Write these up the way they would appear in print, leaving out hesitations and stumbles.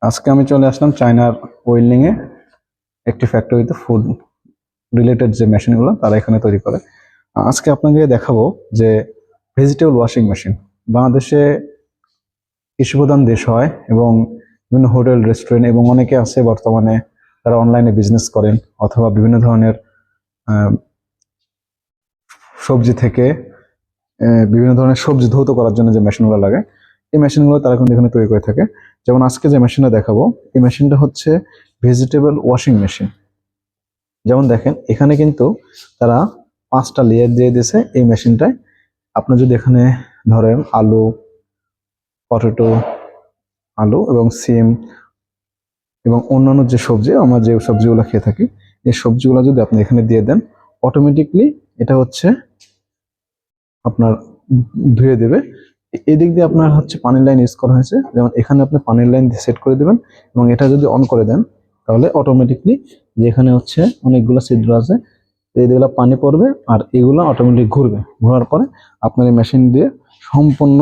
আজকে আমি চলে আসলাম চায়নার ওয়েল্ডিং এ একটি ফ্যাক্টরিতে ফুড রিলেটেড যে মেশিনগুলো তারা এখানে তৈরি করে। আজকে আপনাকে দেখাবো যে ভেজিটেবল ওয়াশিং মেশিন বাংলাদেশে কৃষিপ্রধান দেশ হয় এবং বিভিন্ন হোটেল রেস্টুরেন্ট এবং অনেকে আছে বর্তমানে তারা অনলাইনে বিজনেস করেন অথবা বিভিন্ন ধরনের আহ, সবজি থেকে বিভিন্ন ধরনের সবজি ধৌত করার জন্য যে মেশিনগুলো লাগে এই মেশিনগুলো তারা কিন্তু এখানে তৈরি করে থাকে। যেমন আজকে যে মেশিনটা দেখাবো এই মেশিনটা হচ্ছে ভেজিটেবল ওয়াশিং মেশিন। যেমন দেখেন এখানে কিন্তু তারা 5টা লেয়ার দিয়ে দিয়েছে এই মেশিনটায়। আপনি যদি এখানে ধরেন আলু, পটেটো, আলু এবং সিম এবং অন্যান্য যে সবজি আমরা যে সবজিগুলো খেয়ে থাকি এই সবজিগুলো যদি আপনি এখানে দিয়ে দেন অটোমেটিকলি এটা হচ্ছে আপনার ধুয়ে দেবে। এদিক দিয়ে আপনার হচ্ছে পানির লাইন ইউজ করা হয়েছে, যেমন এখানে আপনি পানির লাইন সেট করে দেবেন এবং এটা যদি অন করে দেন তাহলে অটোমেটিকলি যেখানে হচ্ছে অনেকগুলো ছিদ্র আছে এইগুলো পানি পড়বে আর এগুলো অটোমেটিক ঘুরবে, ঘোরার পরে আপনার এই মেশিন দিয়ে সম্পূর্ণ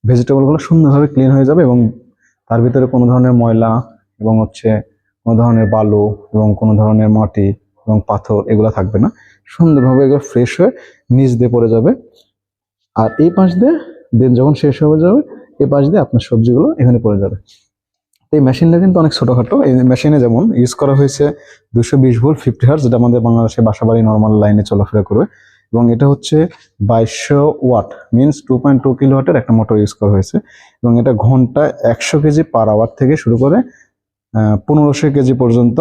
ভেজিটেবলগুলো সুন্দরভাবে ক্লিন হয়ে যাবে এবং তার ভিতরে কোনো ধরনের ময়লা এবং হচ্ছে কোনো ধরনের বালু এবং কোনো ধরনের মাটি এবং পাথর এগুলো থাকবে না। সুন্দরভাবে এগুলো ফ্রেশ হয়ে নিচ দিয়ে পড়ে যাবে আর এই পাশ দিয়ে দেন যখন শেষ হয়ে যাবে এই পাশ দিয়ে আপনার সবজিগুলো এখানে পড়ে যাবে। এই মেশিনটা কিন্তু অনেক ছোটখাটো। এই মেশিনে যেমন ইউজ করা হয়েছে 220 ভোল্ট 50 হার্জ, যেটা আমাদের বাংলাদেশে বাসাবাড়ি নর্মাল লাইনে চলাফেরা করবে এবং এটা হচ্ছে 2200 ওয়াট মিনস 2.2 কিলোওয়াটের একটা মোটর ইউজ করা হয়েছে এবং এটা ঘন্টায় 100 কেজি পার আওয়ার থেকে শুরু করে 1500 কেজি পর্যন্ত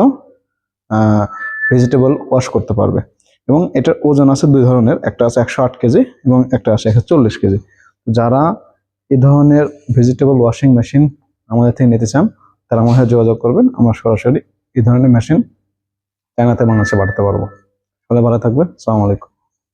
ভেজিটেবল ওয়াশ করতে পারবে এবং এটার ওজন আছে দুই ধরনের, একটা আছে 108 কেজি এবং একটা আছে 140 কেজি। যারা এই ধরনের ভেজিটেবল ওয়াশিং মেশিন আমাদের থেকে নিতে চান তারা আমার সাথে যোগাযোগ করবেন, আমরা সরাসরি এই ধরনের মেশিন চায়নাতে বাংলাদেশে পাঠাতে পারবো। সবাই ভালো থাকবেন, আসসালামু আলাইকুম।